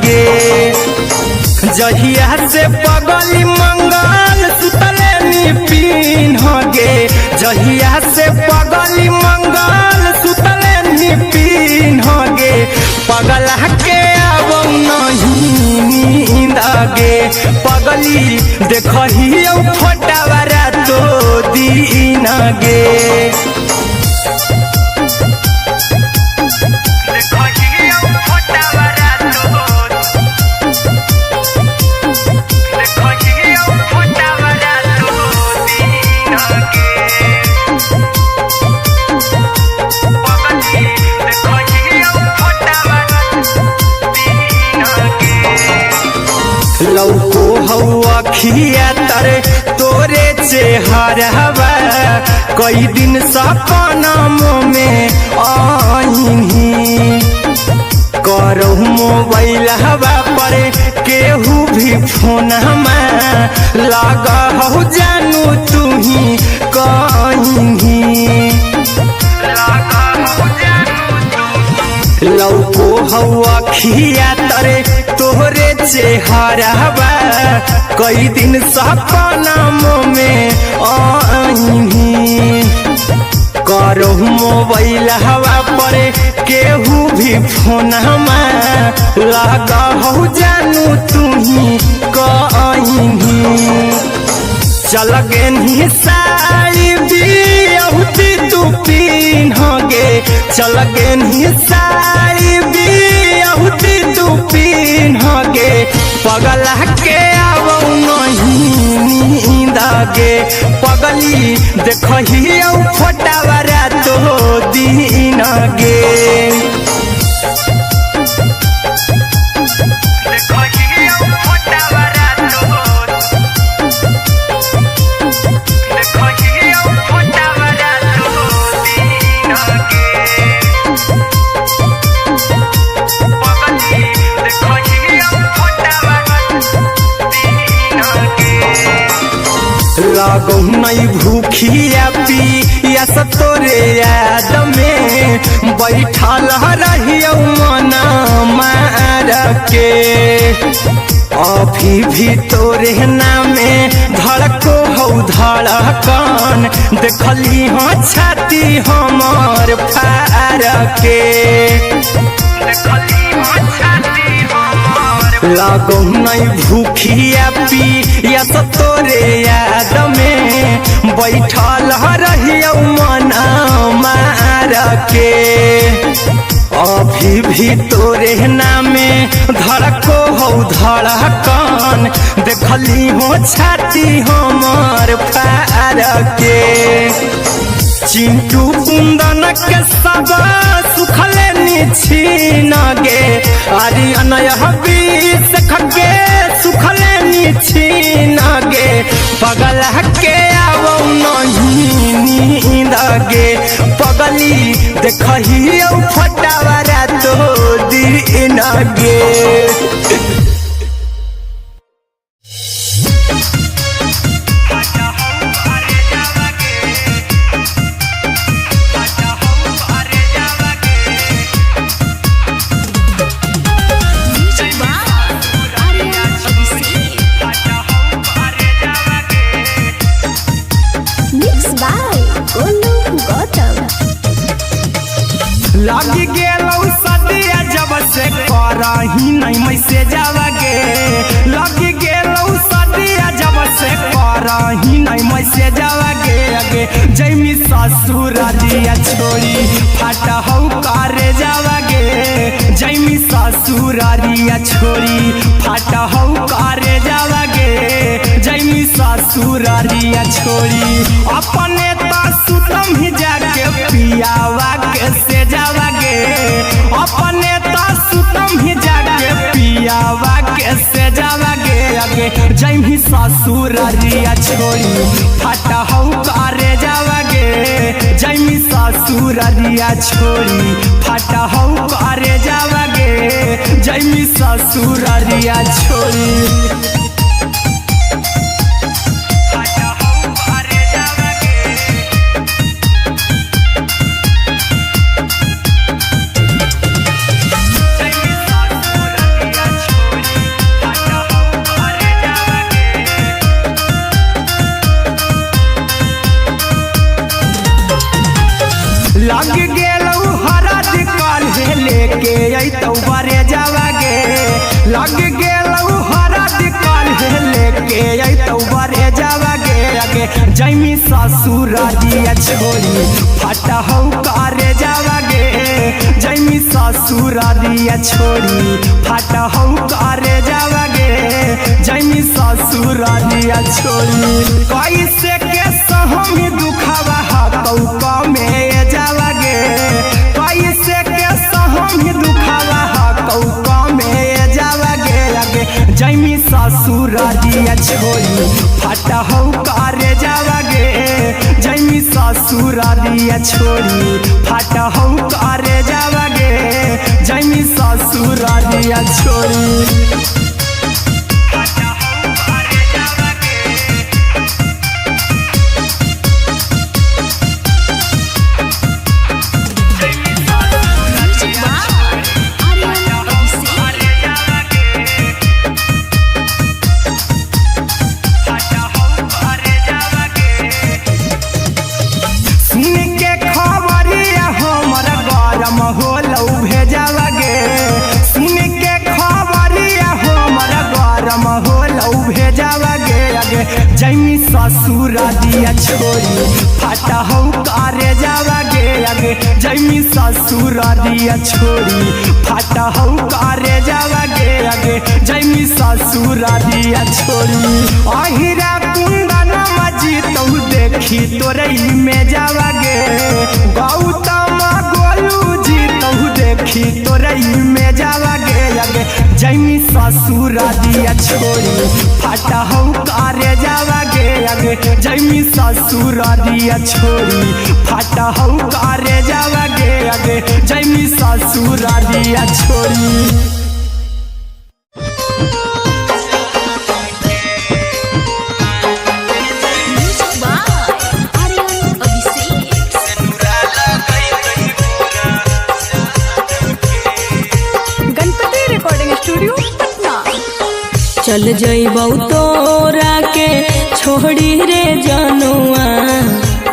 गे। जहिया से पगली मंगल सुतले निपिन गे, जहिया से पगली मंगल सुतले निपिन गे, पगला के अब नहीं नींद गे। पगली देखही फोटावारा तो दीन गे। लौको हवा खिया तरे तोरे चेहरवा, कई दिन सपना में आईनी। करहु मोबाइल हवा पर केहू भी फोन में लगा हो जानू तू ही कहीं। लौको हवा खिया तरे तोहरे चेहरवा, कई दिन सपना में आईनी। करहु मोबाइल हवा पर केहू भी फोन में लगा हो जानू तू ही कहीं। चल गेनी साड़ी बियहुती तू पीन गे, चल गेनी साड़ी बियहुती तू पीन गे, पगला के अब नहीं नींद गे। पगली देखही फोटावारा तो दीन गे। लागो नहीं भूखिया पिया तोरे याद में, बैठल रहियो मन मार के। अभी भी तोरे नामे धड़को हो धड़कन, देखली हो छाती हमर फार के। लागो नहीं भूखिया पिया तोरे याद में, बैठल रहियो मन मार के। अभी भी तोरे नामे धड़को हो धड़कन, देखली हो छाती हमर फार के। चिंटू कुंदन के सब सुखले निछीन गे, आर्यन हबीस खगे सुखले निछीन गे, पगला के अब नहीं नींद गे। पगली देखही फोटावारा तो दीन गे। लागी गेलौ सदिया जब से करही नहीं मैसेजवा गे, लागी गेलौ सदिया जब से करही नहीं मैसेजवा गे। जैमी ससुरारिया छोड़ी फाटा हौ करे जावा गे, जैमी ससुरारिया छोड़ी फाटा हौ करे जावा गे। जैमी ससुरारिया छोड़ी अपने तो सुतम ही जाके पियावा के से जावा गे, अपने तो सुतम ही जाके पियावा के से जावा गे। जैमी ससुरारिया छोड़ी फाटा हौ करे जावा गे, जैमी ससुरारिया छोड़ी फाटा हौ करे जावा गे। जैमी ससुरारिया छोड़ी जैमी ससुरारिया छोड़ी फाटा हौ करे जावागे जैमी ससुरारिया छोड़ी फाटा हौ करे जावागे जैमी ससुरारिया छोड़ी कैसे के सहमी दुखावा हाथौ कमे जावागे कैसे के सहमी दुखावा हाथौ कमे जावागे लगे जैमी ससुरारिया छोड़ी फाटा हौ करे जावागे जैमी ससुरारिया छोड़ी फाटा हौ करे जावागे जैमी ससुरारिया छोड़ी जैमी ससुरारिया छोड़ी फाटा हौ करे जावागे आगे जैमी ससुरारिया छोड़ी फाटा हौ करे जावागे आगे जैमी ससुरारिया छोड़ी अहिरा कुंदन मजी तौ देखी तोरई में जावागे गौतम गोलू जी तौ देखी तोरई में जावागे आगे जैमी ससुरारिया छोड़ी फाटा हौ करे जावागे आगे जैमी ससुरारिया छोड़ी फाटा हौ करे जावागे आगे जैमी ससुरारिया छोड़ी चल जइबौ तोरा के छोड़ी रे जनुआ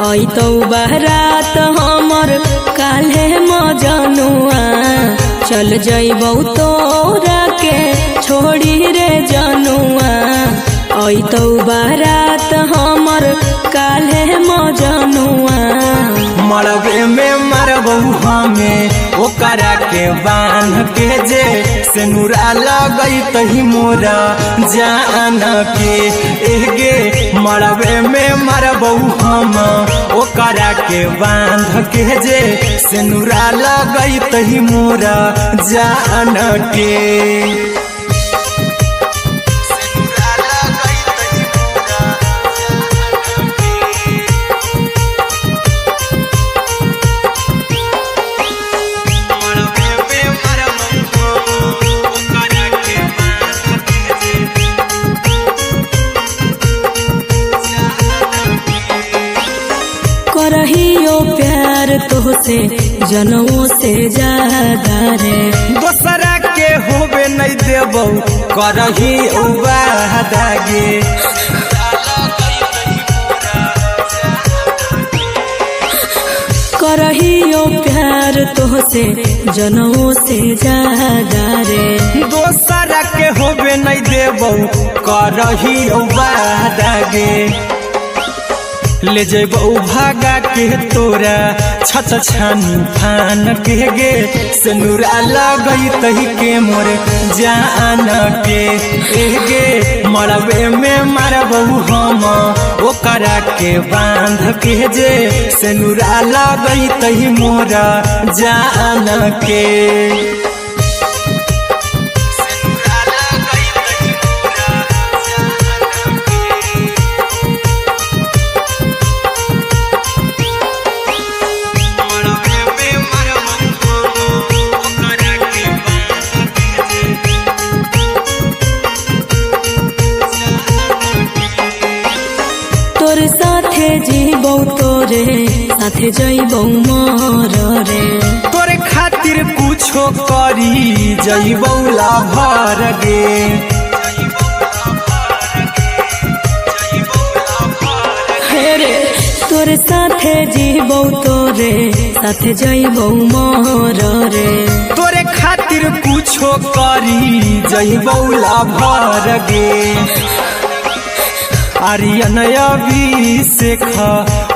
अइतौ बारात हमर काल्हे मजनुआ चल जइबौ तोरा के छोड़ी रे जनुआ अइतौ बारात हमर काल्हे मजनुआ मरबे में मरबौ हमें ओकरा के बांध के जे सेनुरा लगई तही मोरा जान के एगे मरबे में मरबौ हम ओकरा के बांध के जे सेनुरा लगई तही मोरा जान के करहियो प्यार तोहसे जनों से ज्यादा रे दोसरा के होबे नहीं देबौ करही उबादागे करहियो प्यार तोहसे जनों से ज्यादा रे दोसरा के होबे नहीं देबौ करही उबादागे ले जेबौ भागा के तोरा छछ छानी फान के गे सेनुरा लगई तही के मोरे जान के एगे मरबे में मरबौ हम ओकरा के बांध के जे सेनुरा लगई तही मोरा जान के तोर साथे जीबौ तोरे साथे जइबौ मोर रे तोरे खातिर कुछो करी जइबौ लाभर गे हेरे तोर साथे जीबौ तोरे साथे जइबौ मोर रे तोरे खातिर कुछो करी जइबौ लाभर गे आर्यन अभिषेक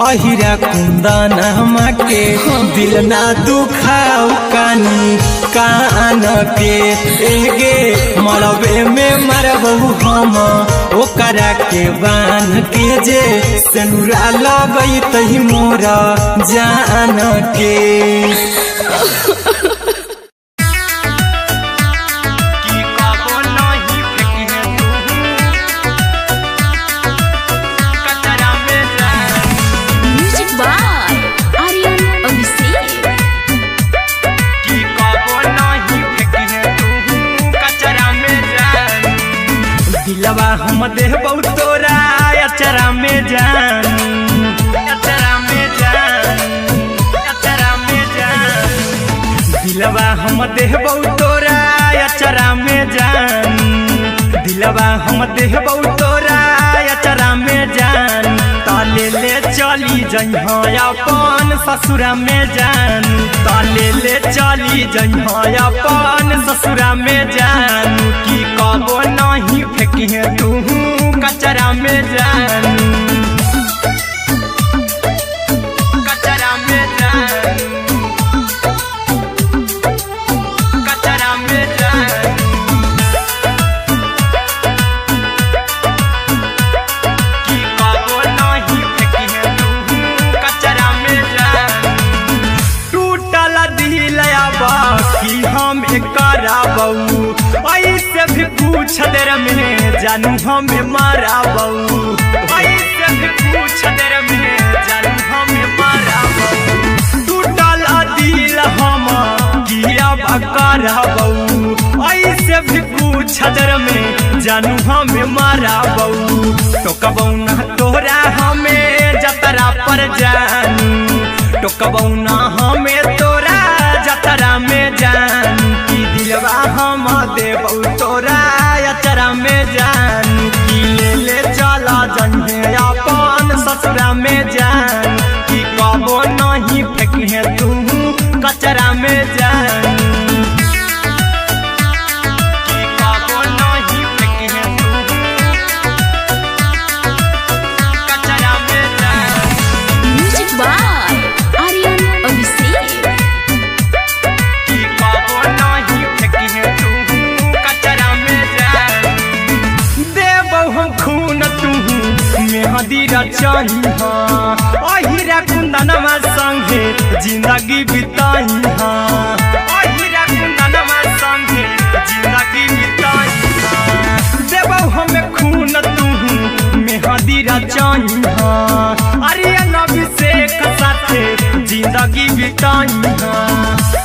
अहिरा कुंदन के दिल ना दुखाऊ कानी कान के एगे मरबे में मरबू हम ओकरा के बान के जे सेनुरा लगई तही मोरा जान के दिलवा हम देबौ तोरा अचरा में जान अचरा में जान अचरा में जान दिलवा हम देबौ तोरा अचरा में जान दिलवा हम देबौ तोरा अचरा में जान ताले ले चली जइहा अपन ससुरा में जान ताले ले चली जइहा अपन ससुरा में जान की कबो नहीं फेंकिहे तू कचरा में जान कचरा में जान कचरा में जान की कबो नहीं फेंकिहे तू कचरा में जान टूटल दिल बाकी हम कराबू ऐसे भी पूछ देर में जानू हमें माराबू ऐसे भी पूछ देर में जानू हमें माराबू टूटल दिल हम किया कराबू ऐसे भी पूछ देर में जानू हमें माराबू टोकबू ना तोरा हमें जतरा पर जानू टोकबू ना हमें तोरा जतरा में जान की दिलवा हम देबौ तोरा अचरा में जान की ले चला जन्हे अपन ससुरा में जान की कबो नहीं फेंकिहे तू कचरा में जान की कबो नहीं फेंकिहे तू कचरा में जान म्यूजिक बाय आर्यन अभिषेक चाहिहा अहिरा कुंदनमा संगे जिंदगी बिताईहा अहिरा कुंदनमा संगे जिंदगी बिताईहा देबौ हमें खून तू मेहदी रचाईहा आर्यन अभिषेक साथे जिंदगी बिताईहा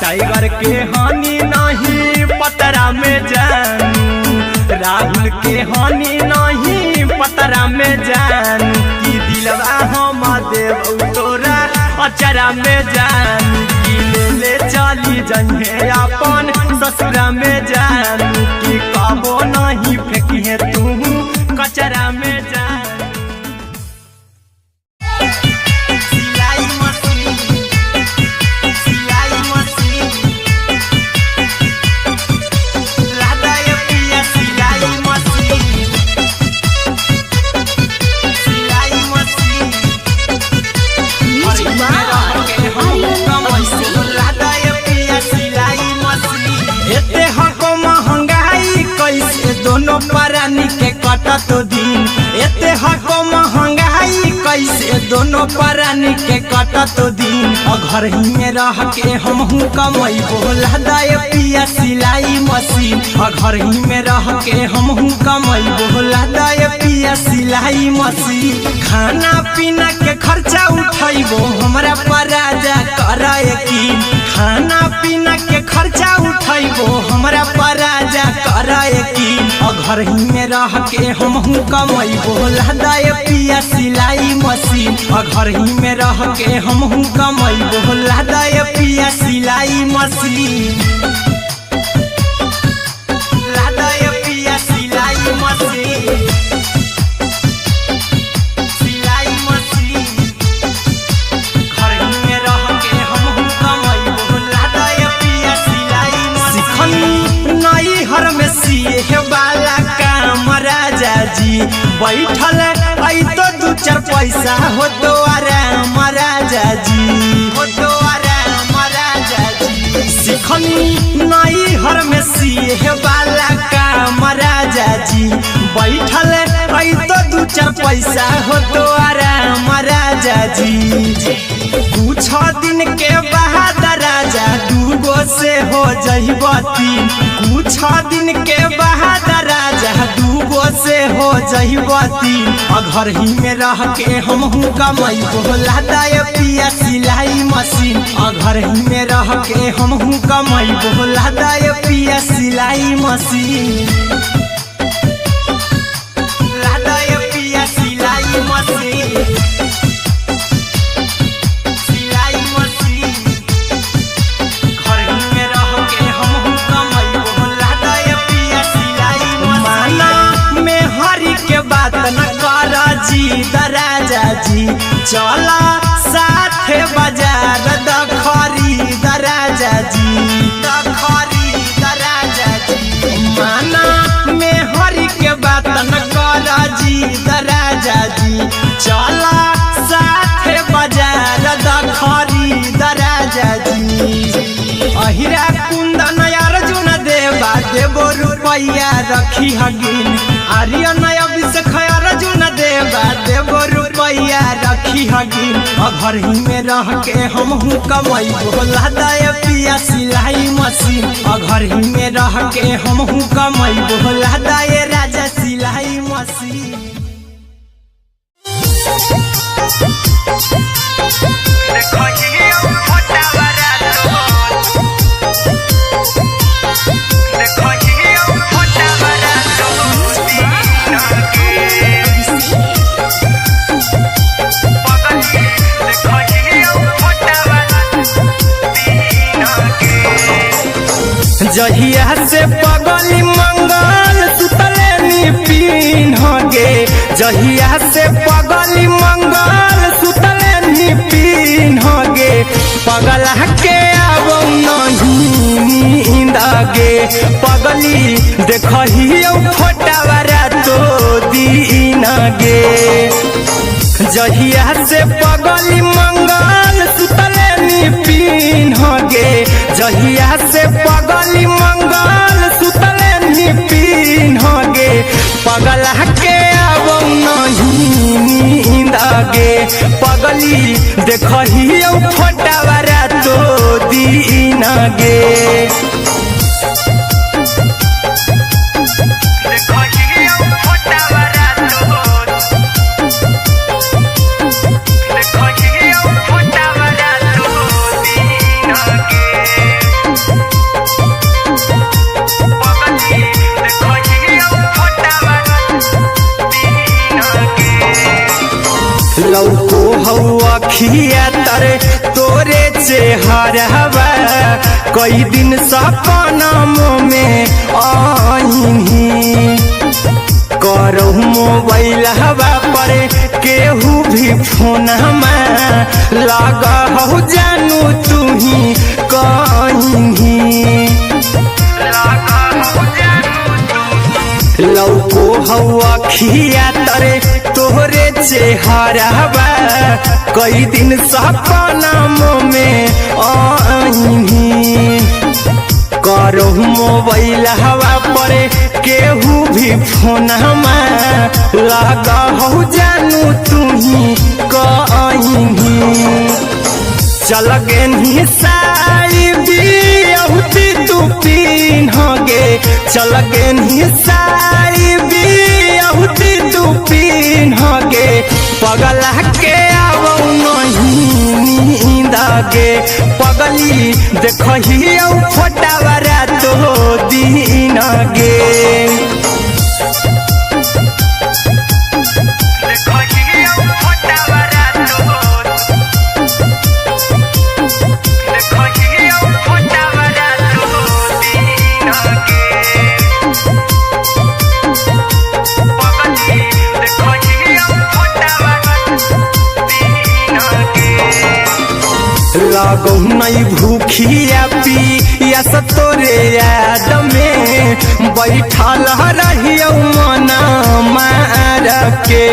टाइगर के हानि नहीं पतरा में जानू राहुल के हानि नहीं पतरा में जानू की दिलवा हम देबौ तोरा अचरा में जानू की ले चली जइहे अपन ससुरा में जानू की कबो नहीं फेंकिहे तू कचरा में जानू दोनों परानी के कटत दिन एते हको महंगाई कैसे दोनों परानी के कटत दिन घर ही में रह के हमहू कमाई बोला दाय पिया सिलाई मशीन घर ही में रह के हमहू कमाई बोला दाय पिया सिलाई मशीन खाना पीना के खर्चा उठाइबो हमरा पर राजा करा यकीन खाना पीना के खर्चा उठाइबो हमरा पर राजा करा यकीन घर ही में रह के हमहू कमाई बोला दाय पिया सिलाई मशीन घर ही में रह के हमहू कमाई बोला दाय पिया सिलाई मशीन लादाय पिया सिलाई मशीन सिलाई मशीन घर ही में रह के हमहू कमाई बोला दाय पिया सिलाई मशीन नई हर में सिए वाला काम राजा जी बैठल आई तो 2-4 पैसा हो तो आराम राजा जी हो तो आराम राजा जी सिखनी नई हर में सीहे वाला काम राजा जी बैठल आई तो 2-4 पैसा हो तो आराम राजा जी कुछ दिन के बाद राजा 2 से हो जइबा 3 कुछ दिन के बाद राजा 2 से हो जइबा 3 घर ही में रह के हमहू कमाई बोला दाय पिया सिलाई मशीन घर ही में रह के हमहू कमाई बोला दाय पिया सिलाई मशीन लादाय पिया सिलाई मशीन राजा जी चला साथे बाजार द खरीद राजा जी द खरीद राजा जी माना में हरी के बात न कर जी राजा जी चला साथे बाजार द खरीद राजा जी अहिरा कुंदन अर्जुन देवा देवो रुपया रखी हगिन आर्यन अभिषेक अर्जुन देवा देवो रुपया रखी हगिन घर ही में रह के हमहू कमाई बोला दाय पिया सिलाई मशीन घर ही में रह के हमहू कमाई बोला दाय राजा सिलाई मशीन जहिया से पगली मंगल सुतले पिन्ह गे जहिया से पगली मंगल सुतले पिन्ह गे पगला के अब नहीं नींद गे पगली देखही फोटावारा तो दीन गे जहिया से पगली मंगल सुतले पिन्ह गे जहिया से पगली मंगल सुतले पिन्ह गे पगला के अब नहीं नींद गे पगली देखही फोटावारा तो दीन गे लौको हवा खिया तरे तोरे चेहरवा कई दिन सपना में आईनी करो मोबाइल हवा पर केहू भी फोन में लगा हो जानू तू ही कहीं लौको हवा खिया तरे तोहरे चेहरवा कई दिन सपना में आईनी करो मोबाइल हवा पर केहू भी फोन में लगा हो जानू तू ही कहीं चल गे साड़ी बिहुती तू पिन्ह गे चल गे साड़ी बिहुती तू पिन्ह गे पगला के अब नहीं नींद गे पगली देखही फोटावारा तो दीन गे लागो नहीं भूखिया पिया तोरे याद में बैठल रहियो मना मार के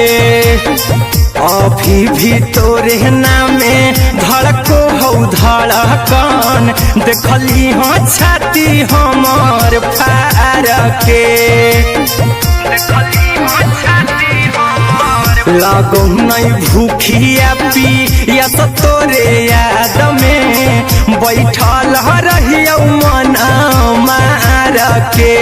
अभी भी तोरे नामे धड़को हो धड़कन देखली हो छाती हमर फार के लागो नहीं भूखिया पिया तोरे याद में बैठल रहियो मना मार के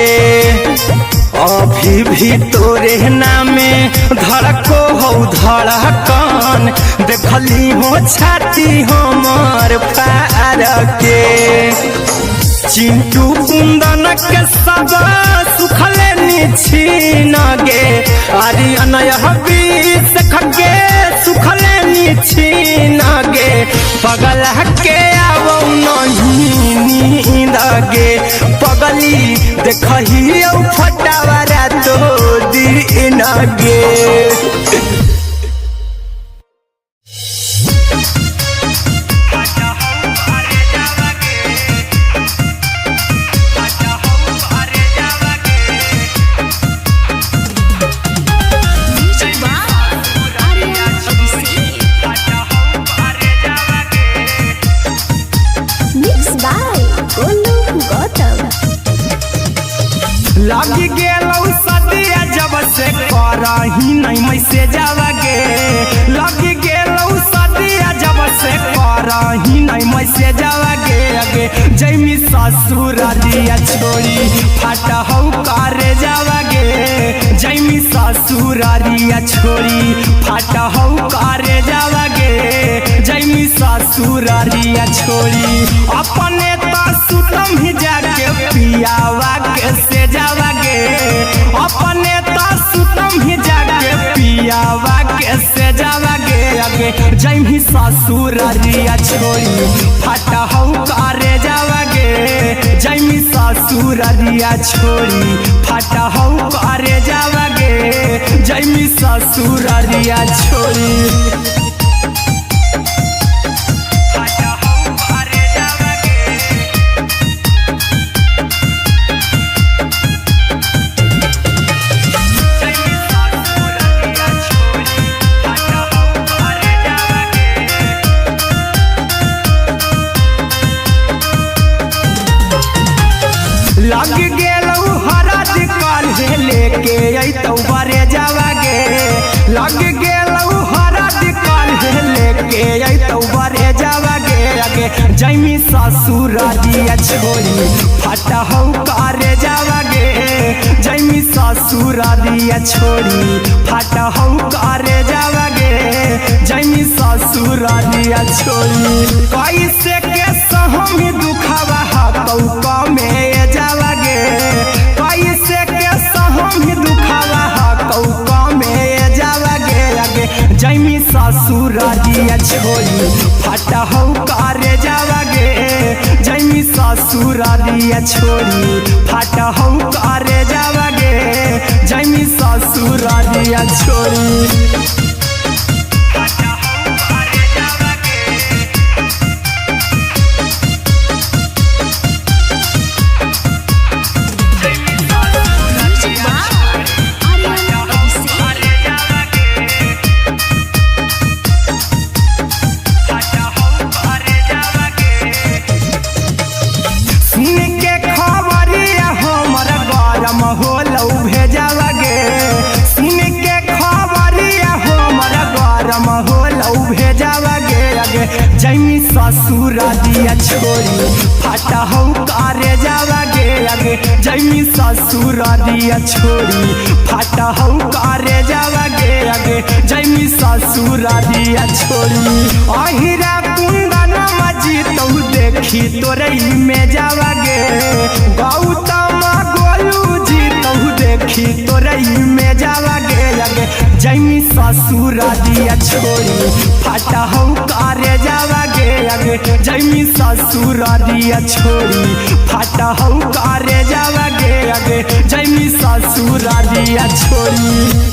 अभी भी तोरे नामे धड़को हो धड़कन देखली हो छाती हमर फार के चिंटू कुंदन के सब सुखले निछीन गे आर्यन हबीस खगे सुखले निछीन गे पगल के आवो नहीं नींद गे पगली देखही फटावारा तो दिन गे लगी गेलौ सदिया जब से करही नहीं मैसे जावगे लगी गेलौ सदिया जब से करही नहीं मैसे जावगे अगे जैमी ससुर दिया छोड़ी फाटा हौ करे जावगे जैमी ससुर दिया छोड़ी फाटा हौ करे जावगे जैमी ससुर दिया छोड़ी अपने तो सुतम ही जाके पियावा के से जावगे अपने तो सुतम ही जाके पियावा के से जावगे अगे जैमी ससुर दिया छोड़ी फाटा हौ करे जावगे जैमी ससुर दिया छोड़ी फाटा हौ करे जावगे जैमी ससुर दिया छोड़ी लग गेलौ हरद काल्हे लेके अइतौ बरे जावगे लग गेलौ हरद काल्हे लेके अइतौ बरे जावगे अगे जैमी ससुर दिया छोड़ी फाटा हौ करे जावगे जैमी ससुर दिया छोड़ी फाटा हौ करे जावगे जैमी ससुर दिया छोड़ी कैसे के सहमी दुखवा हतौ कमे जावगे कैसे के सहमी दुखवा हतौ कमे जावगे अगे जैमी ससुर दिया छोड़ी फाटा हौ करे जावगे जैमी ससुर दिया छोड़ी फाटा हौ करे जावगे जैमी ससुर दिया छोड़ी जैमी ससुर दिया छोड़ी फाटा हौ करे जावगे अगे जैमी ससुर दिया छोड़ी फाटा हौ करे जावगे अगे जैमी ससुर दिया छोड़ी अहिरा कुंदन मजीतौ देखी तोरई में जावगे गौतम गोलू जीतौ देखी तोरई में जावगे अगे जैमी ससुर दिया छोड़ी फाटा हौ करे जावगे अगे जैमी ससुर दिया छोड़ी फाटा हौ करे जावगे अगे जैमी ससुर दिया छोड़ी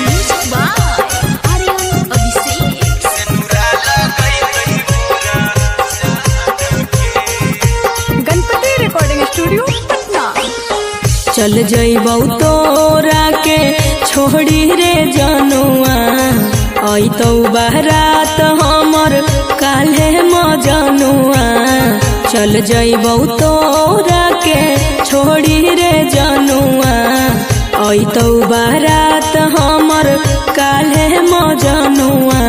Music चल जइबौ तोरा के छोड़ी रे जनुआ अइतौ बारात हमर काल्हे मजनुआ चल जइबौ तोरा के छोड़ी रे जनुआ अइतौ बारात हमर काल्हे मजनुआ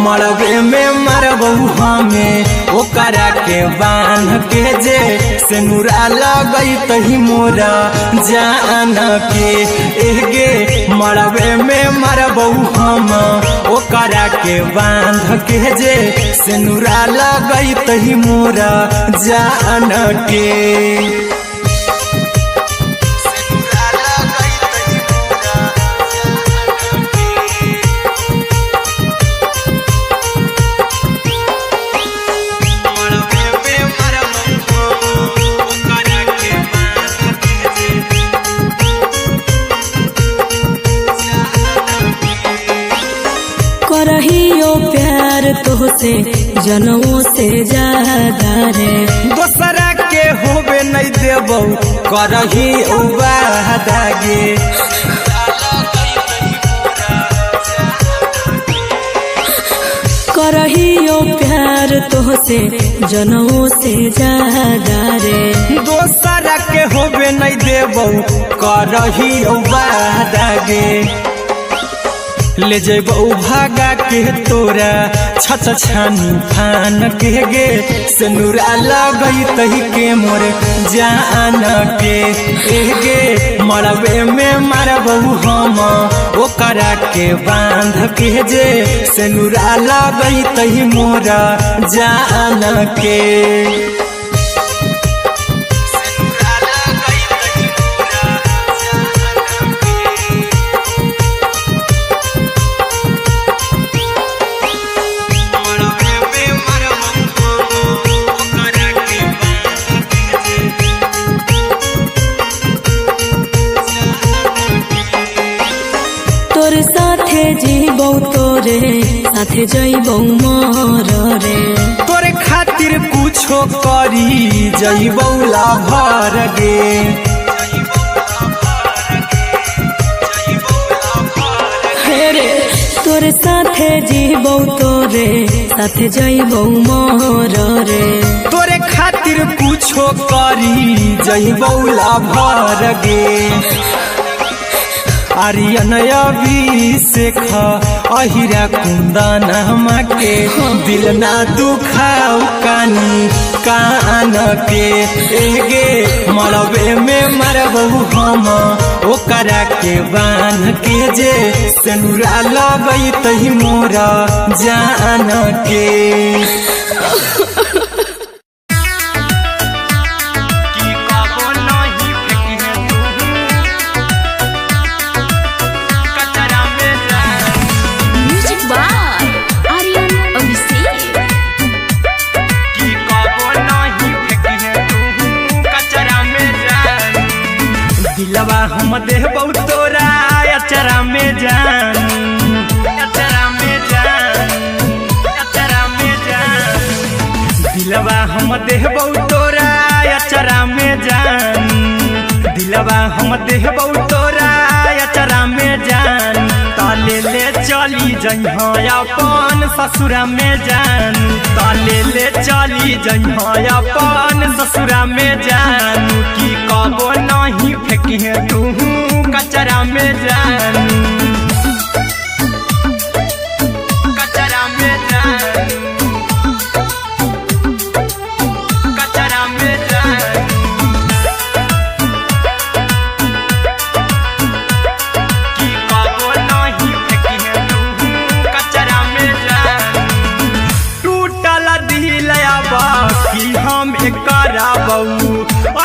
मरबे में मरबू हमें ओकरा के बांध के जे सिनुरा लगई तही मोरा जान के एगे मरबे में मरबू हम ओकरा के बांध के जे सिनुरा लगई तही मोरा जान के करहियो प्यार तोहसे जनमों से ज्यादा रे दोसरा के होबे नहीं देबौ करही वादा गे करहियो प्यार तोहसे जनमों से ज्यादा रे दोसरा के होबे नहीं देबौ करही वादा गे ले जेबौ भागा के तोरा छछ छानी फान के गे सिनुरा लगई तही के मोरे जान के एगे मरबे में मरबौ हम ओकरा के बांध के जे सिनुरा लगई तही मोरा जान के तोर साथे जीबौ तोरे साथे जइबौ मोर रे तोरे खातिर कुछो करी जइबौ लाभर गे रे तोर साथे जीबौ तोरे साथे जइबौ मोर रे तोरे खातिर कुछो करी जइबौ लाभर गे आर्यन अभिषेक अहिरा कुंदन के दिल ना दुखाऊ कानी कान के एगे मरबे में मरबू हम ओकरा के बांध के जे सिनुरा लगई तही मोरा जान के दिलवा हम देबौ तोरा अचरा में जान अचरा में जान अचरा में जान दिलवा हम देबौ तोरा अचरा में जान दिलवा हम देबौ तोरा अचरा में जान ताले ले चली जइहा अपन ससुरा में जान ताले ले चली जइहा अपन ससुरा में जान की कबो नहीं फेंकिहे तू कचरा में जान कचरा में जान कचरा में जान की कबो नहीं फेंकिहे तू कचरा में जान टूटल दिल कि हम कराबौ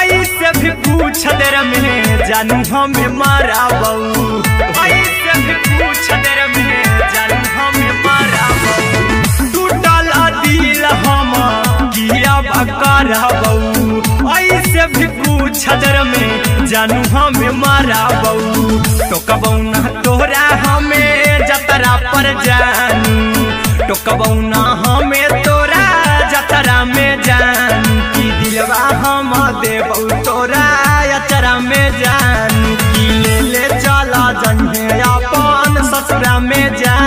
ऐसे भी पूछ देर में जानू हमें माराबौ ऐसे भी पूछ देर में जानू हमें माराबौ टूटल दिल हम किया कराबौ ऐसे भी पूछ देर में जानू हमें माराबौ टोकबौ ना तोरा हमें जतरा पर जानू टोकबौ ना हमें तोरा जतरा में जानू की दिलवा हम देबौ तोरा अचरा में जान ससुरा में जा